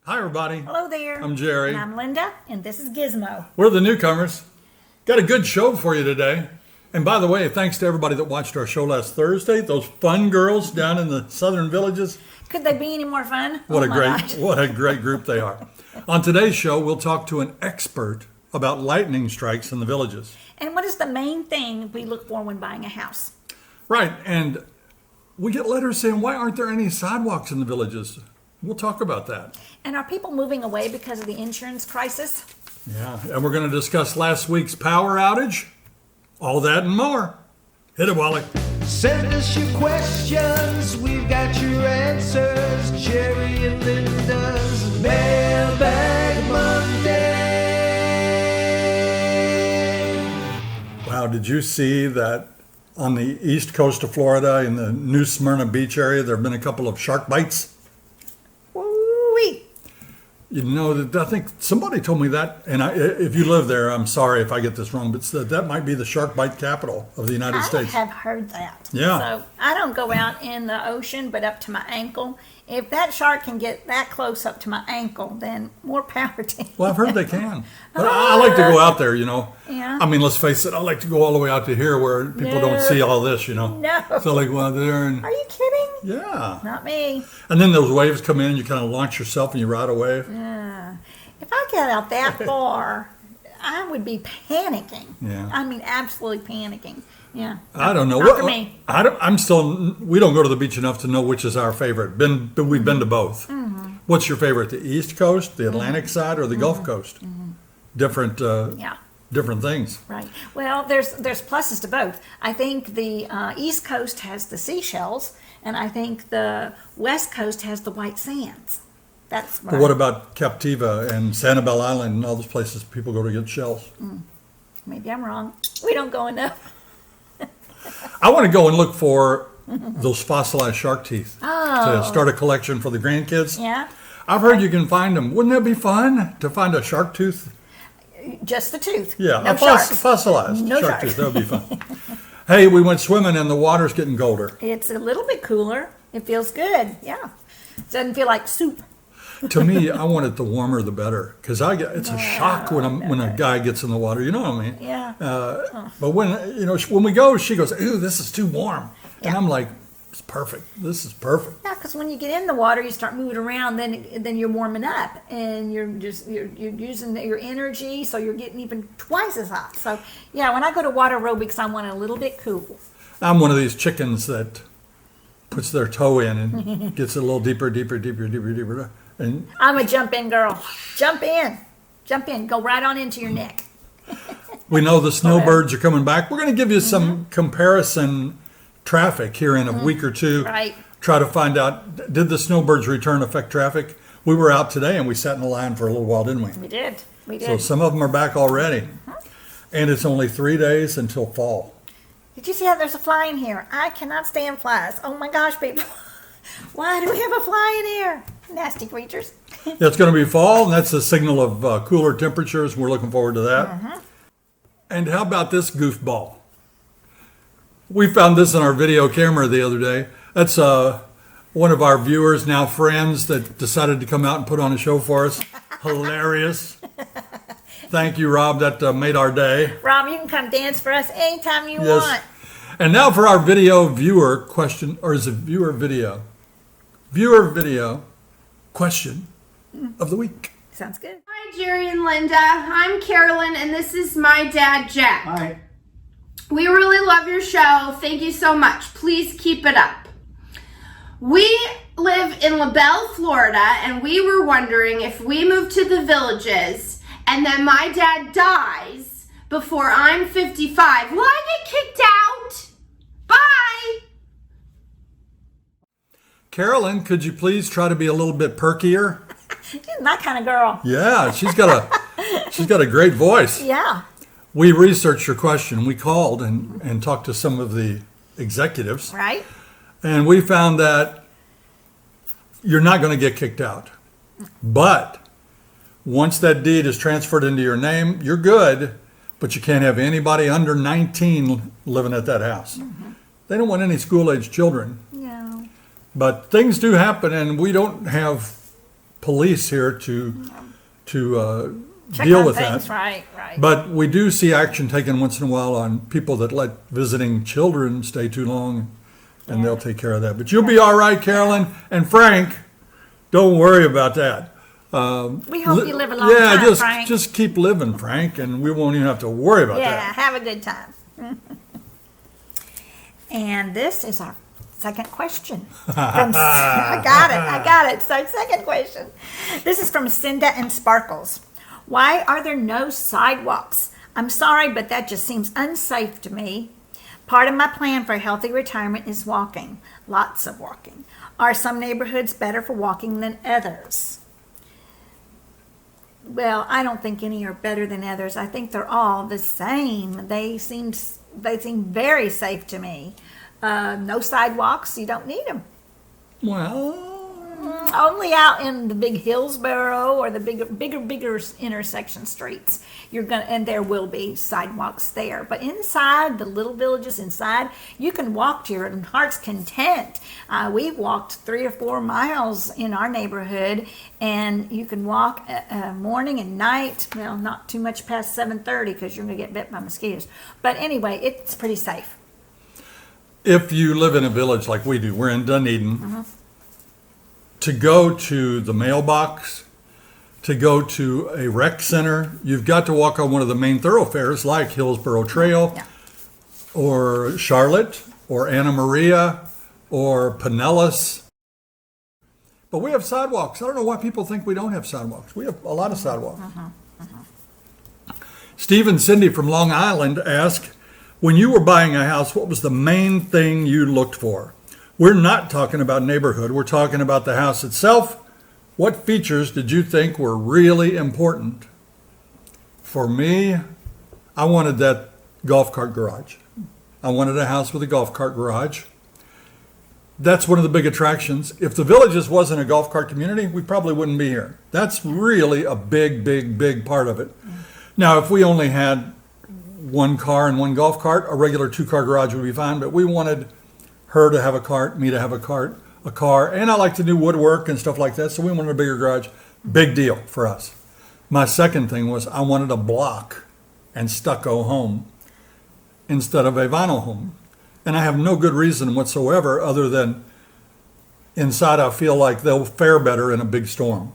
Hi, everybody. Hello there. I'm Jerry. And I'm Linda, and this is Gizmo. We're the Newcomers. Got a good show for you today. And by the way, thanks to everybody that watched our show last Thursday. Those fun girls down in the southern villages. Could they be any more fun? What a gosh. great group they are. On today's show, we'll talk to an expert about lightning strikes in the villages. And what is the main thing we look for when buying a house? Right, and we get letters saying, why aren't there any sidewalks in the villages? We'll talk about that. And are people moving away because of the insurance crisis? Yeah, and we're going to discuss last week's power outage. All that and more. Hit it, Wally. Send us your questions, we've got your answers. Jerry and Linda's Mailbag Monday. Wow, did you see that on the east coast of Florida in the New Smyrna Beach area, there have been a couple of shark bites? Woo-wee. You know, I think somebody told me that, and if you live there, I'm sorry if I get this wrong, but that might be the shark bite capital of the United States. I have heard that. Yeah. So I don't go out in the ocean, but up to my ankle. If that shark can get that close up to my ankle, then more power to him. Well, I've heard they can. But I like to go out there, you know. Yeah. I mean, let's face it, I like to go all the way out to here where people don't see all this, you know. No. So like go out there and, Are you kidding? yeah. Not me. And then those waves come in and you kind of launch yourself and you ride a wave. Yeah. If I got out that far, I would be panicking. Yeah. I mean, absolutely panicking. Yeah. I don't know. Not for me. We don't go to the beach enough to know which is our favorite. We've been to both. Mm-hmm. What's your favorite? The East Coast, the Atlantic side, or the Gulf Coast? Different, Yeah. different things. Right. Well, there's pluses to both. I think the East Coast has the seashells, and I think the West Coast has the white sands. That's But what about Captiva and Sanibel Island and all those places people go to get shells? Maybe I'm wrong. We don't go enough. I want to go and look for those fossilized shark teeth to start a collection for the grandkids. Yeah. I've heard you can find them. Wouldn't that be fun to find a shark tooth? Just the tooth. Yeah, No a sharks. fossilized No shark sharks. tooth. That would be fun. Hey, we went swimming and the water's getting colder. It's a little bit cooler. It feels good. Yeah. It doesn't feel like soup. To me, I want it the warmer the better because it's a shock when a guy gets in the water. You know what I mean? Yeah. But when we go, she goes, "Ooh, this is too warm," and Yeah. I'm like, "It's perfect. This is perfect." Yeah, because when you get in the water, you start moving around. Then you're warming up, and you're using your energy, so you're getting even twice as hot. So yeah, when I go to water aerobics, I want it a little bit cool. I'm one of these chickens that puts their toe in and gets a little deeper, and I'm a jump in girl. Jump in, go right on into your neck. we know the snowbirds are coming back. We're going to give you some comparison traffic here in a week or two. Right. Try to find out, did the snowbirds return affect traffic? We were out today and we sat in the line for a little while, didn't we? We did. So some of them are back already. And it's only 3 days until fall. Did you see how there's a fly in here? I cannot stand flies. Oh my gosh, people. Why do we have a fly in here? Nasty creatures. It's going to be fall, and that's a signal of cooler temperatures. We're looking forward to that. And how about this goofball? We found this in our video camera the other day. That's one of our viewers, now friends, that decided to come out and put on a show for us. Hilarious. Thank you, Rob. That made our day. Rob, you can come dance for us anytime you Yes. want. And now for our video viewer question, or is it viewer video? Viewer video question of the week. Sounds good. Hi, Jerry and Linda. I'm Carolyn, and this is my dad, Jack. Hi. We really love your show. Thank you so much. Please keep it up. We live in LaBelle, Florida, and we were wondering if we move to the villages and then my dad dies before I'm 55, will I get kicked out? Bye. Carolyn, could you please try to be a little bit perkier? She's my kind of girl. Yeah, she's got a great voice. Yeah. We researched your question. We called and talked to some of the executives, Right? and we found that you're not going to get kicked out. But once that deed is transferred into your name, you're good, but you can't have anybody under 19 living at that house. They don't want any school-age children. Yeah. But things do happen, and we don't have police here to Check deal on with things, that. right. But we do see action taken once in a while on people that let visiting children stay too long, and they'll take care of that. But you'll be all right, Carolyn and Frank. Don't worry about that. We hope you live a long Yeah, time, Frank. just keep living, Frank, and we won't even have to worry about Yeah, that. have a good time. And this is our second question. I got it. So, second question. This is from Cinda and Sparkles. Why are there no sidewalks? I'm sorry, but that just seems unsafe to me. Part of my plan for healthy retirement is walking. Lots of walking. Are some neighborhoods better for walking than others? Well, I don't think any are better than others. I think they're all the same. They seem very safe to me. No sidewalks, you don't need them. Well, Only out in the big Hillsborough or the bigger intersection streets. And there will be sidewalks there. But inside the little villages inside, you can walk to your heart's content. We walked 3 or 4 miles in our neighborhood, and you can walk morning and night. Well, not too much past 7:30 because you're going to get bit by mosquitoes. But anyway, it's pretty safe. if you live in a village like we do, we're in Dunedin, to go to the mailbox, to go to a rec center, you've got to walk on one of the main thoroughfares like Hillsborough Trail Yeah. or Charlotte or Anna Maria or Pinellas. But we have sidewalks. I don't know why people think we don't have sidewalks. We have a lot of sidewalks. Steve and Cindy from Long Island ask, when you were buying a house, what was the main thing you looked for? We're not talking about neighborhood. We're talking about the house itself. What features did you think were really important? For me, I wanted that golf cart garage. I wanted a house with a golf cart garage. That's one of the big attractions. If the Villages wasn't a golf cart community, we probably wouldn't be here. That's really a big, big, big part of it. Now, if we only had one car and one golf cart, a regular 2-car garage would be fine, but we wanted her to have a cart, me to have a car, and I like to do woodwork and stuff like that, so we wanted a bigger garage. Big deal for us. My second thing was I wanted a block and stucco home instead of a vinyl home. And I have no good reason whatsoever other than inside I feel like they'll fare better in a big storm.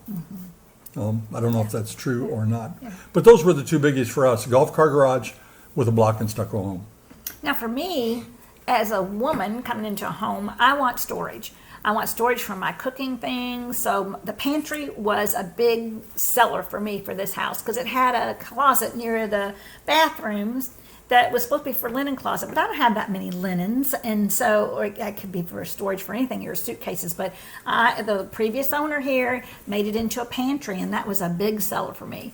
I don't know if that's true or not. But those were the two biggies for us, golf cart garage with a block and stucco home. Now, for me, as a woman coming into a home, I want storage. I want storage for my cooking things. So the pantry was a big seller for me for this house because it had a closet near the bathrooms that was supposed to be for linen closet, but I don't have that many linens, and so or that could be for storage for anything, your suitcases. But the previous owner here made it into a pantry, and that was a big seller for me,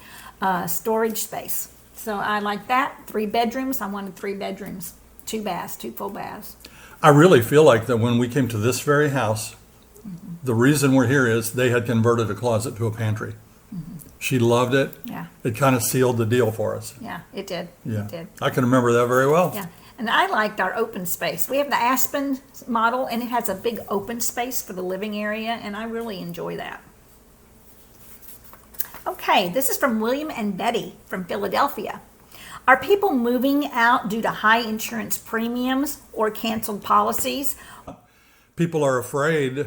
storage space. So I like that. 3 bedrooms. I wanted 3 bedrooms, 2 baths, 2 full baths. I really feel like that when we came to this very house, the reason we're here is they had converted a closet to a pantry. She loved it. Yeah. It kind of sealed the deal for us. Yeah, it did. Yeah. It did. I can remember that very well. Yeah, and I liked our open space. We have the Aspen model, and it has a big open space for the living area, and I really enjoy that. Okay, this is from William and Betty from Philadelphia. Are people moving out due to high insurance premiums or canceled policies? People are afraid.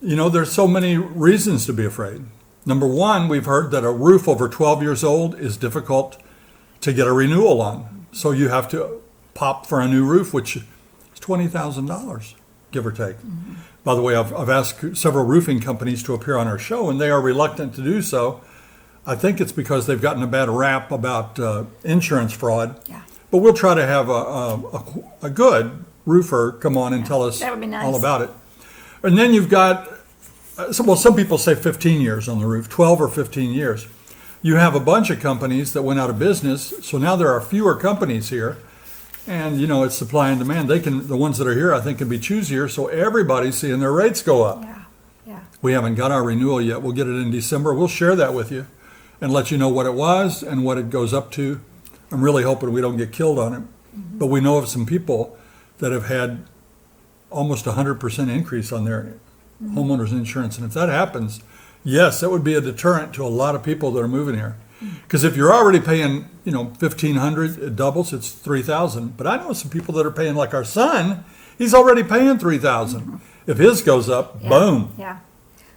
You know, there's so many reasons to be afraid. Number one, we've heard that a roof over 12 years old is difficult to get a renewal on. So you have to pop for a new roof, which is $20,000, give or take. By the way, I've asked several roofing companies to appear on our show, and they are reluctant to do so. I think it's because they've gotten a bad rap about insurance fraud. Yeah. But we'll try to have a good roofer come on and tell us That would be nice. all about it. And then you've got, some people say 15 years on the roof, 12 or 15 years. You have a bunch of companies that went out of business, so now there are fewer companies here. And, you know, it's supply and demand. The ones that are here, I think, can be choosier, so everybody's seeing their rates go up. Yeah, yeah. We haven't got our renewal yet. We'll get it in December. We'll share that with you and let you know what it was and what it goes up to. I'm really hoping we don't get killed on it. But we know of some people that have had almost 100% increase on their homeowner's insurance. And if that happens, Yes, that would be a deterrent to a lot of people that are moving here. Because if you're already paying, you know, 1,500, it doubles, it's 3,000. But I know some people that are paying, like our son, he's already paying 3,000. If his goes up, boom. Yeah.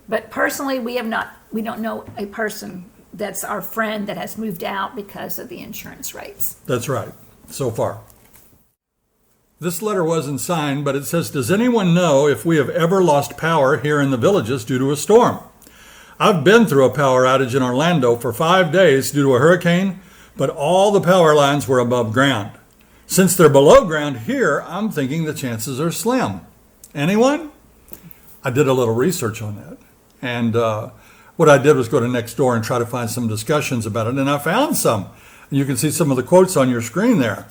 But personally, we don't know a person that's our friend that has moved out because of the insurance rates. That's right, so far. This letter wasn't signed, but it says, does anyone know if we have ever lost power here in the Villages due to a storm? I've been through a power outage in Orlando for 5 days due to a hurricane, but all the power lines were above ground. Since they're below ground here, I'm thinking the chances are slim. Anyone? I did a little research on that. And what I did was go to Nextdoor and try to find some discussions about it, and I found some. You can see some of the quotes on your screen there.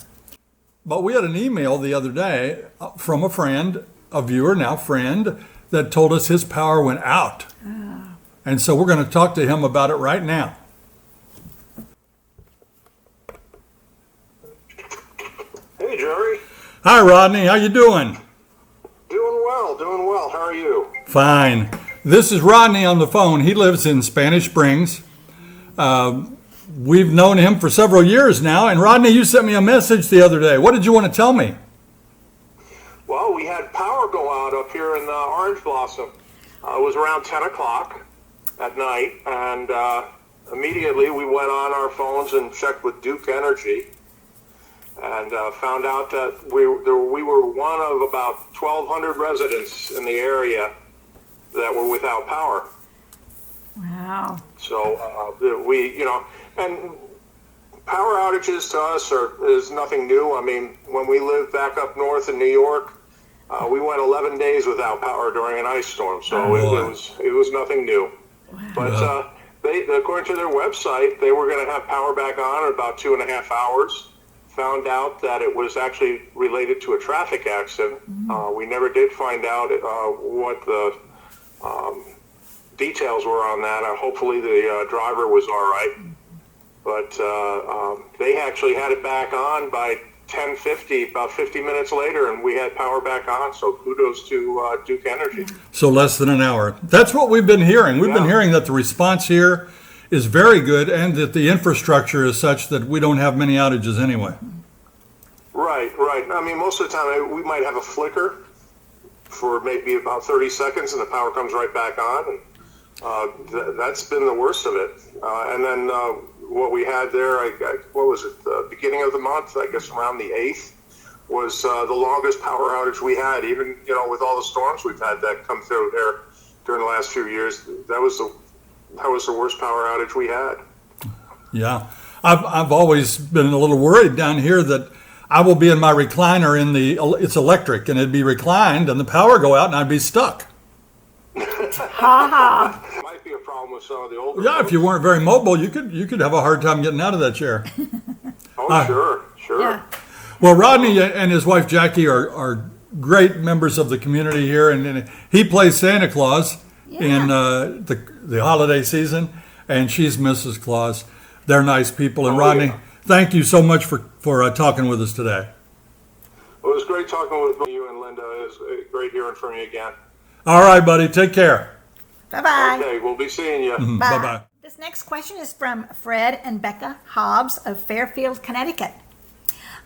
But we had an email the other day from a friend, a viewer, now friend, that told us his power went out. And so we're going to talk to him about it right now. Hey, Jerry. Hi, Rodney. How you doing? Doing well. How are you? Fine. This is Rodney on the phone. He lives in Spanish Springs. We've known him for several years now. And Rodney, you sent me a message the other day. What did you want to tell me? Well, we had power go out up here in Orange Blossom. It was around 10 o'clock at night, and immediately we went on our phones and checked with Duke Energy and found out that we were one of about 1,200 residents in the area that were without power. Wow. So and power outages to us is nothing new. I mean, when we lived back up north in New York, we went 11 days without power during an ice storm. So it was nothing new. Wow. But according to their website, they were going to have power back on in about 2.5 hours. Found out that it was actually related to a traffic accident. We never did find out what the details were on that. Hopefully the driver was all right. But they actually had it back on by 10:50, about 50 minutes later, and we had power back on. So kudos to Duke Energy. So less than an hour. That's what we've been hearing. We've been hearing that the response here is very good and that the infrastructure is such that we don't have many outages anyway. Right. I mean, most of the time we might have a flicker for maybe about 30 seconds and the power comes right back on. And that's been the worst of it. And then what we had there, what was it, the beginning of the month, I guess around the 8th, was the longest power outage we had, even, with all the storms we've had that come through there during the last few years. That was the worst power outage we had. Yeah. I've always been a little worried down here that I will be in my recliner it's electric, and it'd be reclined and the power go out and I'd be stuck. Might be a problem with some of the older Yeah, folks. if you weren't very mobile, you could have a hard time getting out of that chair. Sure. Yeah. Well, Rodney and his wife Jackie are great members of the community here, and he plays Santa Claus in the holiday season, and she's Mrs. Claus. They're nice people, and Rodney, thank you so much for talking with us today. Well, it was great talking with you and Linda. It was great hearing from you again. All right, buddy, take care. Bye-bye. Okay, we'll be seeing you. Bye-bye. This next question is from Fred and Becca Hobbs of Fairfield, Connecticut.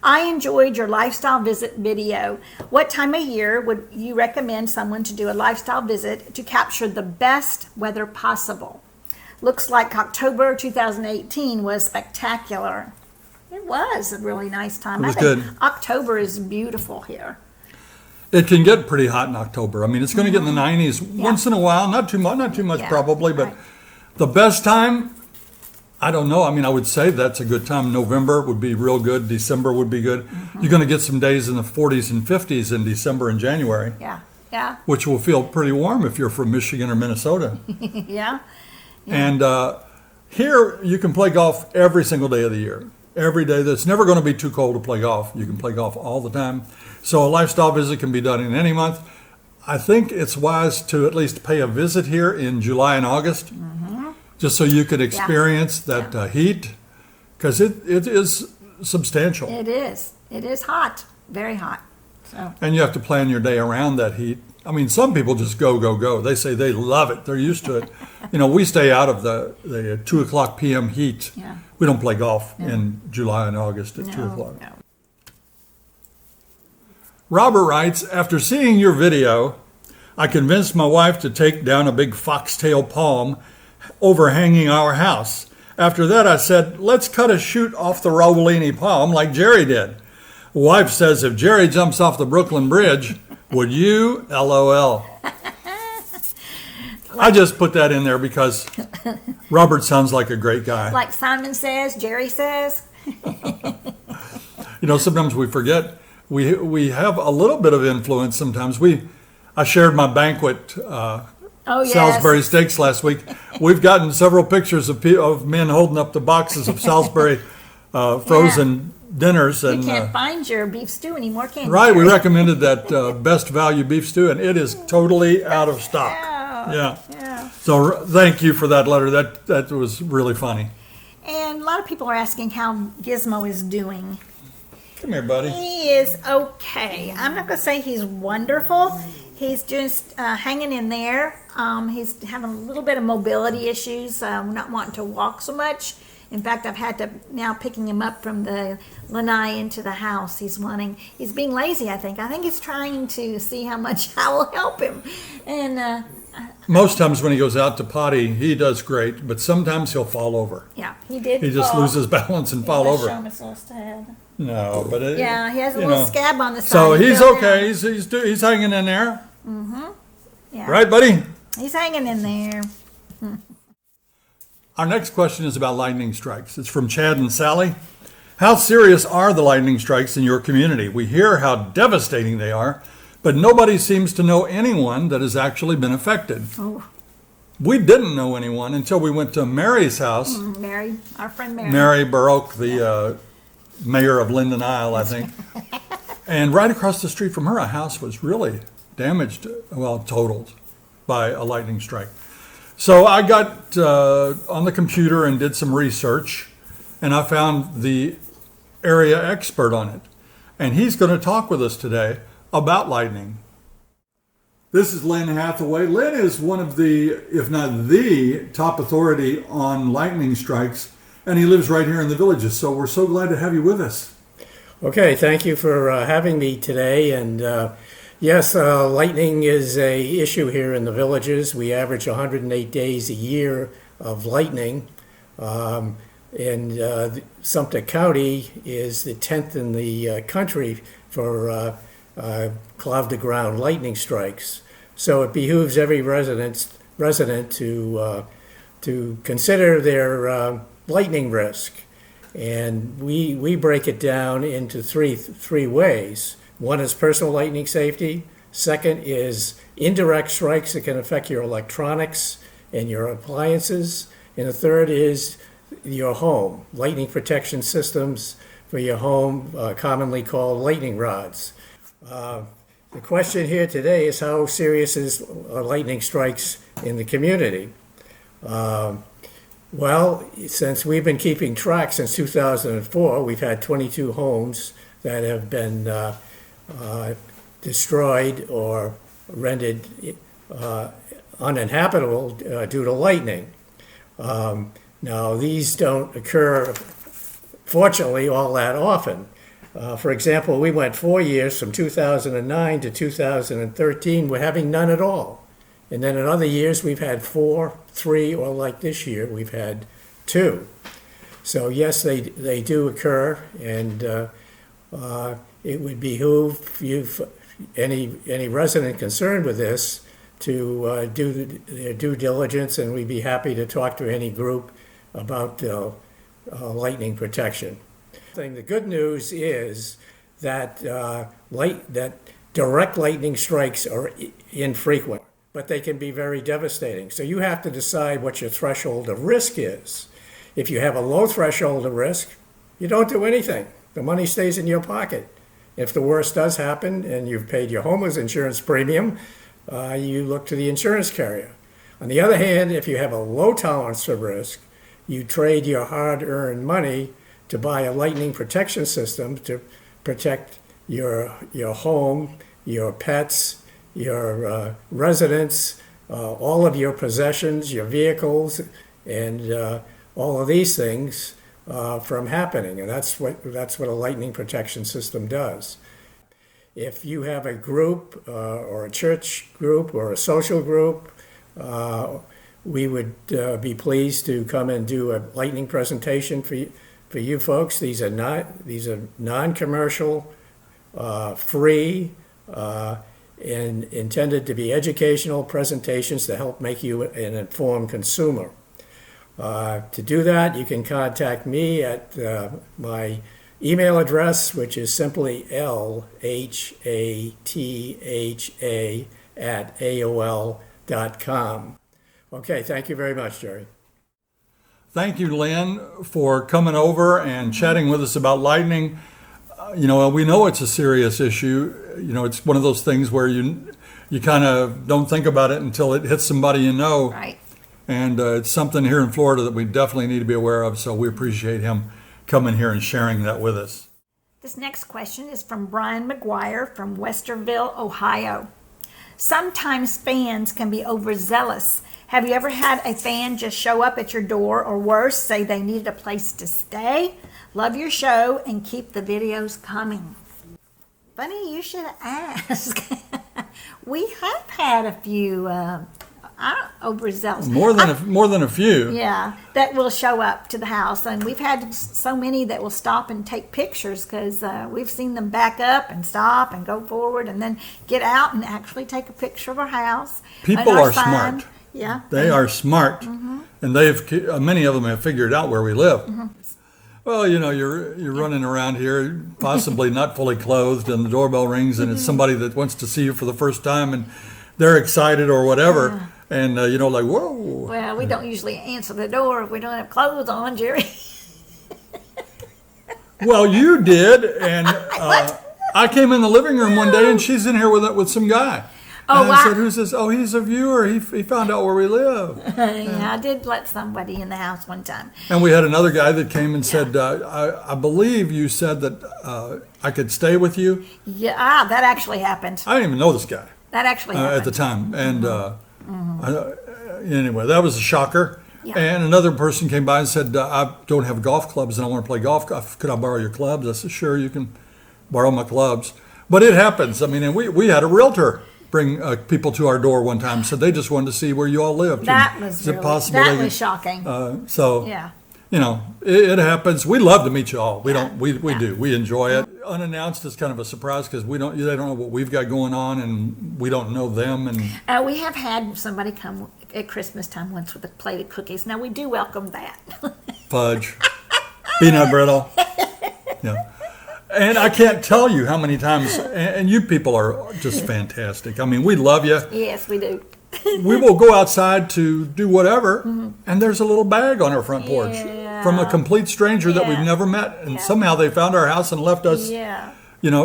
I enjoyed your lifestyle visit video. What time of year would you recommend someone to do a lifestyle visit to capture the best weather possible? Looks like October 2018 was spectacular. It was a really nice time. It was I think good. October is beautiful here. It can get pretty hot in October. I mean, it's going to get in the 90s once in a while. Not too much Yeah, probably, but right. the best time, I don't know. I mean, I would say that's a good time. November would be real good. December would be good. You're going to get some days in the 40s and 50s in December and January, Yeah. which will feel pretty warm if you're from Michigan or Minnesota. Yeah. And here you can play golf every single day of the year. Every day. That's never going to be too cold to play golf. You can play golf all the time. So a lifestyle visit can be done in any month. I think it's wise to at least pay a visit here in July and August, just so you could experience that heat, because it is substantial. It is. It is hot. Very hot. So And you have to plan your day around that heat. I mean, some people just go, go, go. They say they love it. They're used to it. We stay out of the 2 o'clock p.m. heat. Yeah. We don't play golf in July and August at 2 o'clock. No. Robert writes, after seeing your video, I convinced my wife to take down a big foxtail palm overhanging our house. After that, I said, let's cut a shoot off the Rollini palm like Jerry did. Wife says, if Jerry jumps off the Brooklyn Bridge, would you? LOL. I just put that in there because Robert sounds like a great guy. Like Simon says, Jerry says. Sometimes we forget we have a little bit of influence sometimes. I shared my banquet Salisbury steaks last week. We've gotten several pictures of men holding up the boxes of Salisbury frozen dinners. And you can't find your beef stew anymore, can you? Right, we recommended that best value beef stew, and it is totally out of stock. Yeah. So thank you for that letter. That was really funny. And a lot of people are asking how Gizmo is doing. Come here, buddy. He is okay. I'm not going to say he's wonderful. He's just hanging in there. He's having a little bit of mobility issues, not wanting to walk so much. In fact, I've had to now picking him up from the lanai into the house. He's being lazy, I think. I think he's trying to see how much I will help him. And most times when he goes out to potty, he does great, but sometimes he'll fall over. yeah, he did. He just fall. loses balance and fall over. Show him his little head. No, but He has a little scab on the side. So He he's fell okay. down. He's hanging in there. Yeah. Right, buddy? He's hanging in there. Our next question is about lightning strikes. It's from Chad and Sally. How serious are the lightning strikes in your community? We hear how devastating they are, but nobody seems to know anyone that has actually been affected. Oh. We didn't know anyone until we went to Mary's house. Mary, our friend Mary. Mary Baroque, the mayor of Linden Isle, I think. And right across the street from her, a house was really damaged, totaled by a lightning strike. So I got on the computer and did some research, and I found the area expert on it. And he's going to talk with us today about lightning. This is Len Hathaway. Len is one of the, if not the, top authority on lightning strikes, and he lives right here in the Villages. So we're so glad to have you with us. Okay, thank you for having me today. And yes, lightning is a issue here in the Villages. We average 108 days a year of lightning. And Sumter County is the 10th in the country for cloud-to-ground lightning strikes. So it behooves every resident to consider their lightning risk. And we break it down into three ways. One is personal lightning safety. Second is indirect strikes that can affect your electronics and your appliances. And the third is your home, lightning protection systems for your home, commonly called lightning rods. The question here today is how serious are lightning strikes in the community? Well, since we've been keeping track since 2004, we've had 22 homes that have been destroyed or rendered uninhabitable due to lightning. Now, these don't occur, fortunately, all that often. For example, we went 4 years from 2009 to 2013, we're having none at all. And then in other years, we've had 4, 3, or like this year, we've had 2. So yes, they do occur, and it would behoove any resident concerned with this to do their due diligence, and we'd be happy to talk to any group about lightning protection. The good news is that that direct lightning strikes are infrequent, but they can be very devastating. So you have to decide what your threshold of risk is. If you have a low threshold of risk, you don't do anything. The money stays in your pocket. If the worst does happen and you've paid your homeowner's insurance premium, you look to the insurance carrier. On the other hand, if you have a low tolerance of risk, you trade your hard-earned money to buy a lightning protection system to protect your home, your pets, your residence, all of your possessions, your vehicles, and all of these things from happening. And that's what a lightning protection system does. If you have a group or a church group or a social group, we would be pleased to come and do a lightning presentation for you folks. These are non-commercial, free, and intended to be educational presentations to help make you an informed consumer. To do that, you can contact me at my email address, which is simply lhatha@aol.com. Okay, thank you very much, Jerry. Thank you, Len, for coming over and chatting with us about lightning. We know it's a serious issue. It's one of those things where you kind of don't think about it until it hits somebody you know. Right. And it's something here in Florida that we definitely need to be aware of. So we appreciate him coming here and sharing that with us. This next question is from Brian McGuire from Westerville, Ohio. Sometimes fans can be overzealous. Have you ever had a fan just show up at your door, or worse, say they needed a place to stay? Love your show and keep the videos coming. Funny you should ask. We have had a few overzealous. More than a few. Yeah, that will show up to the house, and we've had so many that will stop and take pictures because we've seen them back up and stop and go forward and then get out and actually take a picture of our house. People and our are sign. smart. Yeah, They are smart, and many of them have figured out where we live. Well, you're running around here, possibly not fully clothed, and the doorbell rings, and it's somebody that wants to see you for the first time, and they're excited or whatever, and like, whoa. Well, we don't usually answer the door if we don't have clothes on, Jerry. Well, you did, and I came in the living room one day, and she's in here with some guy. Oh, and I said, "Who's this?" "Oh, he's a viewer. He found out where we live." Yeah, I did let somebody in the house one time. And we had another guy that came and said, I believe you said that I could stay with you. Yeah, that actually happened. I didn't even know this guy That actually happened. at the time. And anyway, that was a shocker. Yeah. And another person came by and said, I don't have golf clubs and I want to play golf. Could I borrow your clubs? I said, sure, you can borrow my clubs. But it happens. I mean, and we had a realtor bring people to our door one time, said they just wanted to see where you all lived. That And was is it really, possible that they could- was shocking. So, Yeah. it happens. We love to meet you all. We Yeah. do. We enjoy it. Unannounced is kind of a surprise because they don't know what we've got going on, and we don't know them. And We have had somebody come at Christmas time once with a plate of cookies. Now, we do welcome that. fudge, peanut brittle. Yeah. And I can't tell you how many times, and you people are just fantastic. I mean, we love you. Yes, we do. We will go outside to do whatever, and there's a little bag on our front porch from a complete stranger that we've Yeah. never met. And somehow they found our house and left us, Yeah.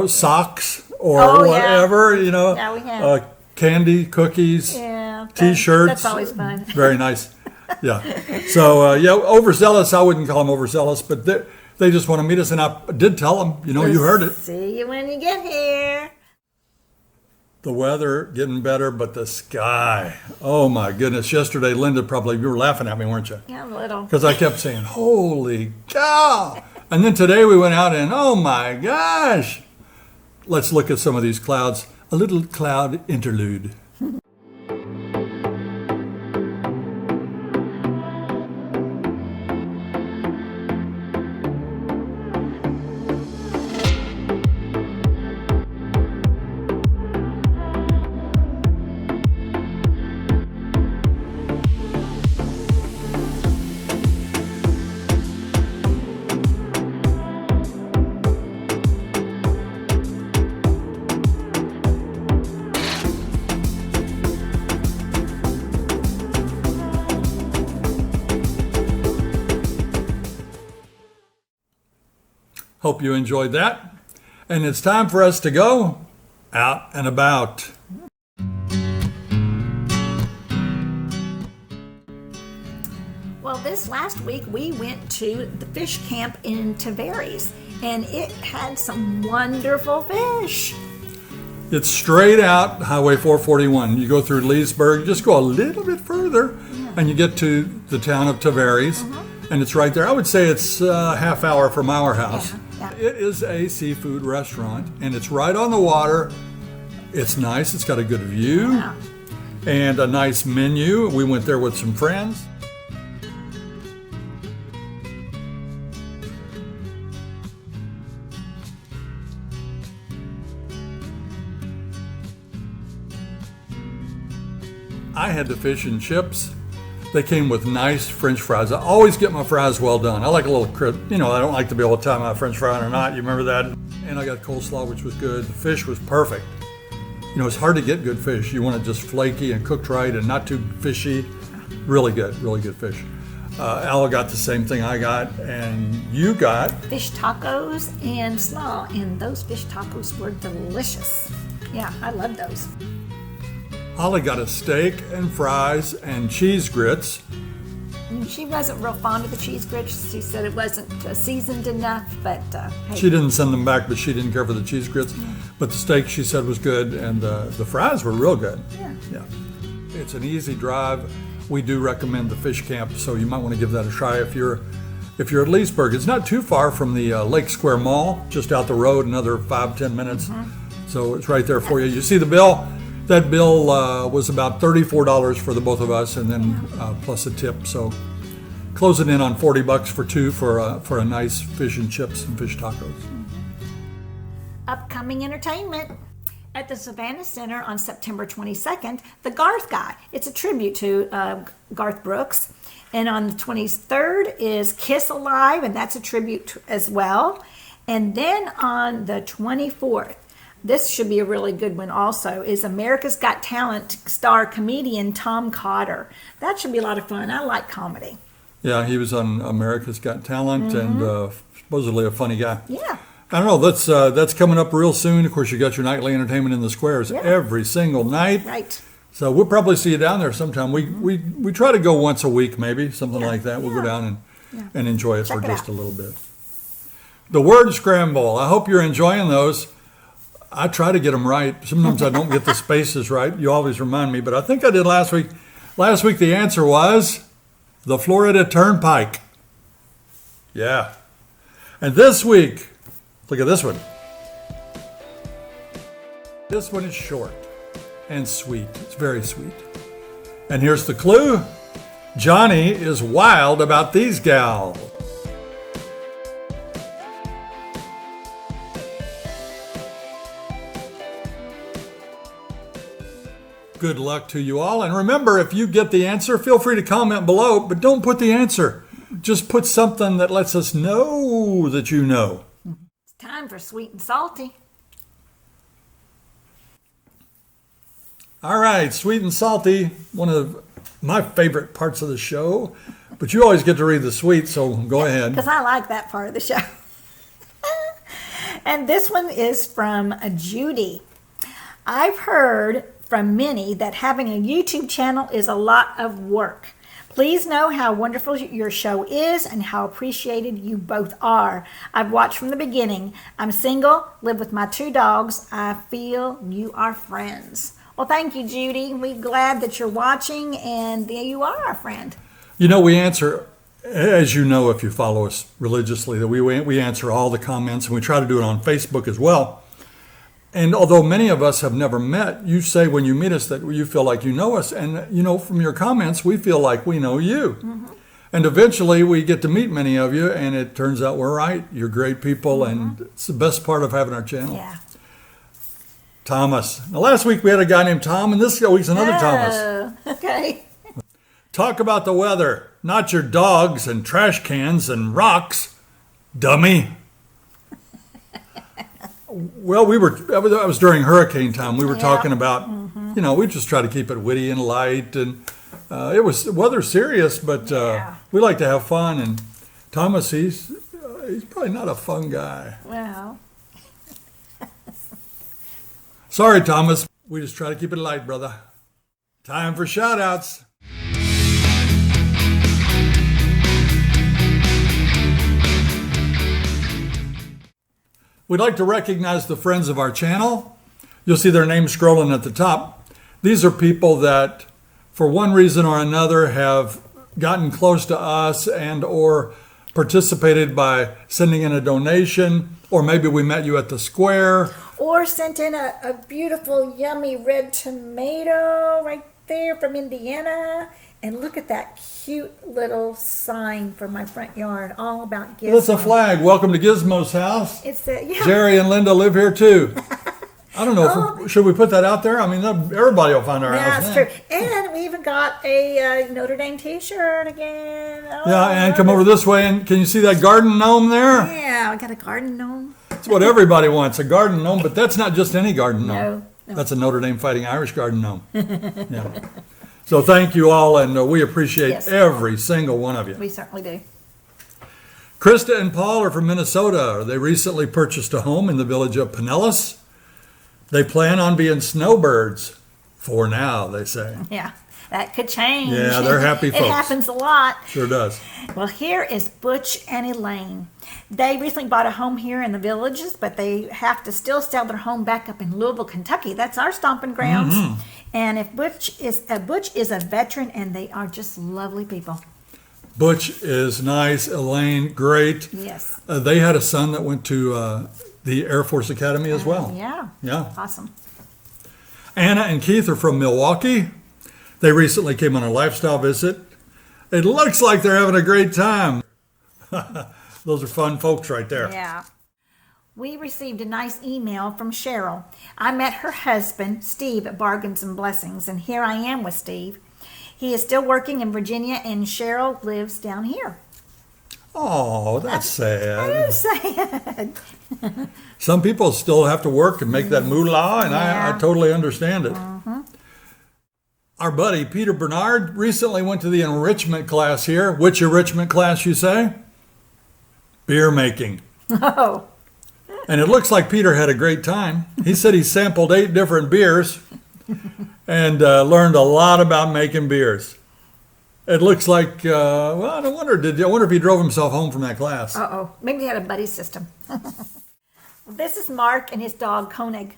socks or Oh, yeah. whatever, Yeah, we have. candy, cookies, Yeah. T-shirts. That's always fun. Very nice. Yeah. So, overzealous, I wouldn't call them overzealous, but they just want to meet us. And I did tell them, you heard it. See you when you get here. The weather getting better, but the sky. Oh my goodness. Yesterday, Linda, you were laughing at me, weren't you? Yeah, a little. Because I kept saying, holy cow. And then today we went out and, oh my gosh. Let's look at some of these clouds. A little cloud interlude. Hope you enjoyed that. And it's time for us to go out and about. Well, this last week we went to the fish camp in Tavares, and it had some wonderful fish. It's straight out Highway 441. You go through Leesburg, just go a little bit further, and you get to the town of Tavares, and it's right there. I would say it's a half hour from our house. Yeah. It is a seafood restaurant, and it's right on the water. It's nice. It's got a good view Yeah. and a nice menu. We went there with some friends. I had the fish and chips. They came with nice French fries. I always get my fries well done. I like a little crisp. I don't like to be able to tie my French fry or not. You remember that? And I got coleslaw, which was good. The fish was perfect. It's hard to get good fish. You want it just flaky and cooked right and not too fishy. Really good fish. Al got the same thing I got, and you got Fish tacos and slaw, and those fish tacos were delicious. Yeah, I love those. Holly got a steak and fries and cheese grits. And she wasn't real fond of the cheese grits. She said it wasn't seasoned enough, but hey. She didn't send them back, but she didn't care for the cheese grits. But the steak, she said, was good, and the fries were real good. Yeah. It's an easy drive. We do recommend the fish camp, so you might want to give that a try if you're at Leesburg. It's not too far from the Lake Square Mall, just out the road, another 5-10 minutes. So it's right there for you. You see the bill? That bill was about $34 for the both of us, and then plus a tip. So closing in on $40 for two for a nice fish and chips and fish tacos. Upcoming entertainment. At the Savannah Center on September 22nd, The Garth Guy. It's a tribute to Garth Brooks. And on the 23rd is Kiss Alive, and that's a tribute as well. And then on the 24th, this should be a really good one also, is America's Got Talent star comedian Tom Cotter. That should be a lot of fun. I like comedy. Yeah, he was on America's Got Talent and supposedly a funny guy. Yeah. I don't know. That's coming up real soon. Of course, you got your nightly entertainment in the squares every single night. Right. So we'll probably see you down there sometime. We try to go once a week, maybe something like that. We'll go down and enjoy it Check for it just out. a little bit. The word scramble. I hope you're enjoying those. I try to get them right. Sometimes I don't get the spaces right. You always remind me, but I think I did last week. Last week the answer was the Florida Turnpike. Yeah. And this week, look at this one. This one is short and sweet. It's very sweet. And here's the clue. Johnny is wild about these gals. Good luck to you all. And remember, if you get the answer, feel free to comment below, but don't put the answer. Just put something that lets us know that you know. It's time for sweet and salty. All right, sweet and salty, one of my favorite parts of the show, but you always get to read the sweet, so go ahead. Because I like that part of the show. And this one is from Judy. I've heard from many that having a YouTube channel is a lot of work. Please know how wonderful your show is and how appreciated you both are. I've watched from the beginning. I'm single, live with my 2 dogs. I feel you are friends. Well, thank you, Judy. We're glad that you're watching, and there you are, our friend. You know, we answer, as you know, if you follow us religiously, that we answer all the comments, and we try to do it on Facebook as well. And although many of us have never met, you say when you meet us that you feel like you know us. And, from your comments, we feel like we know you. Mm-hmm. And eventually we get to meet many of you, and it turns out we're right. You're great people, and it's the best part of having our channel. Yeah. Thomas. Now, last week we had a guy named Tom, and this week's another Thomas. Okay. Talk about the weather, not your dogs and trash cans and rocks, dummy. Well, that was during hurricane time. We were talking about, we just try to keep it witty and light. And it was weather serious, but we like to have fun. And Thomas, he's probably not a fun guy. Well. Sorry, Thomas. We just try to keep it light, brother. Time for shout outs. We'd like to recognize the friends of our channel. You'll see their names scrolling at the top. These are people that, for one reason or another, have gotten close to us and or participated by sending in a donation, or maybe we met you at the square. Or sent in a beautiful, yummy red tomato right there from Indiana. And look at that cute little sign for my front yard, all about Gizmo. That's a flag. Welcome to Gizmo's house. It's a, yeah. Jerry and Linda live here too. I don't know, should we put that out there? I mean, everybody will find our house. That's now. true. And we even got a Notre Dame t-shirt again. Oh, Yeah, and come over this way, and can you see that garden gnome there? Yeah, I got a garden gnome. That's what everybody wants, a garden gnome, but that's not just any garden gnome. No. That's a Notre Dame Fighting Irish garden gnome. Yeah. So thank you all, and we appreciate Yes. every single one of you. We certainly do. Krista and Paul are from Minnesota. They recently purchased a home in the village of Pinellas. They plan on being snowbirds for now, they say. Yeah, that could change. Yeah, they're happy folks. It happens a lot. Sure does. Well, here is Butch and Elaine. They recently bought a home here in the Villages, but they have to still sell their home back up in Louisville, Kentucky. That's our stomping grounds. Mm-hmm. And if Butch is a veteran, and they are just lovely people. Butch is nice. Elaine, great. Yes. They had a son that went to the Air Force Academy as well. Yeah. Yeah. Awesome. Anna and Keith are from Milwaukee. They recently came on a lifestyle visit. It looks like they're having a great time. Those are fun folks right there. Yeah. We received a nice email from Cheryl. I met her husband, Steve, at Bargains and Blessings, and here I am with Steve. He is still working in Virginia, and Cheryl lives down here. Oh, that's sad. I'm sad. Some people still have to work and make that moolah, and I Yeah. totally understand it. Our buddy Peter Bernard recently went to the enrichment class here. Which enrichment class, you say? Beer making. Oh, And it looks like Peter had a great time. He said he sampled 8 different beers and learned a lot about making beers. It looks like, well, I wonder if he drove himself home from that class. uh-oh. Maybe they had a buddy system. This is Mark and his dog, Koenig.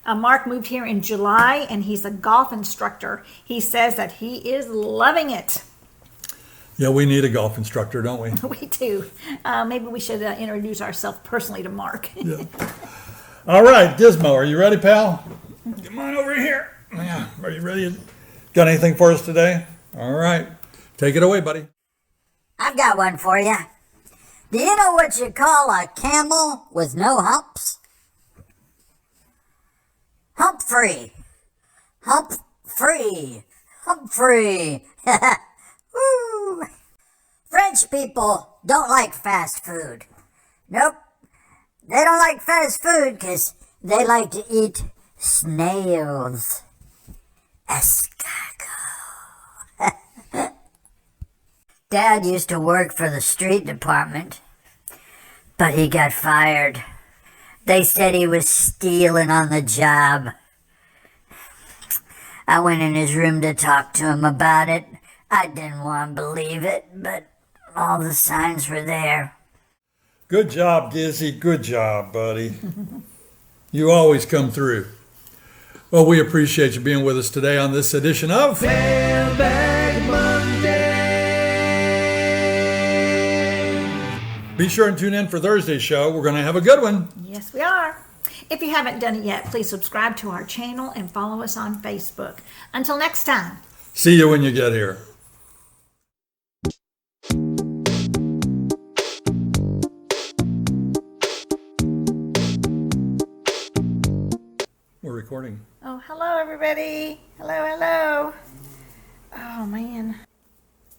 Mark moved here in July, and he's a golf instructor. He says that he is loving it. Yeah, we need a golf instructor, don't we? We do. Maybe we should introduce ourselves personally to Mark. Yeah. All right, Gizmo, are you ready, pal? Come on over here. Yeah, are you ready? Got anything for us today? All right. Take it away, buddy. I've got one for you. Do you know what you call a camel with no humps? Hump free. Hump free. Hump free. Woo. French people don't like fast food. Nope. They don't like fast food because they like to eat snails. Escargot. Dad used to work for the street department, but he got fired. They said he was stealing on the job. I went in his room to talk to him about it. I didn't want to believe it, but all the signs were there. Good job, Gizzy. Good job, buddy. You always come through. Well, we appreciate you being with us today on this edition of Mailbag Monday. Be sure and tune in for Thursday's show. We're going to have a good one. Yes, we are. If you haven't done it yet, please subscribe to our channel and follow us on Facebook. Until next time. See you when you get here. We're recording. Oh, hello, everybody. Hello, hello. Oh, man.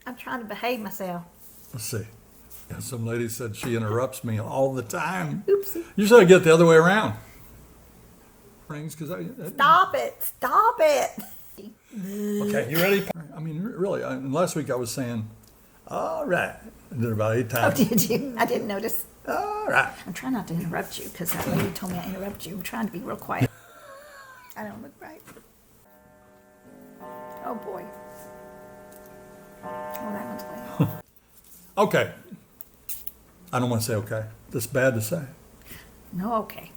I'm trying to behave myself. Let's see. Yeah, some lady said she interrupts me all the time. Oopsie. Usually I get the other way around. Rings because Stop it. Stop it. Okay, you ready? I mean, really, last week I was saying, all right. I did it about 8 Oh, times. did you? I didn't notice. All right. I'm trying not to interrupt you because that lady told me I interrupt you. I'm trying to be real quiet. I don't look right. Oh, boy. Oh, that one's way off. Okay. I don't want to say okay. That's bad to say. No, okay.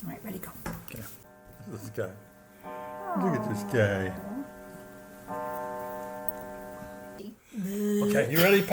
All right, ready, go. Okay. This guy. Look at this guy. Okay, you ready?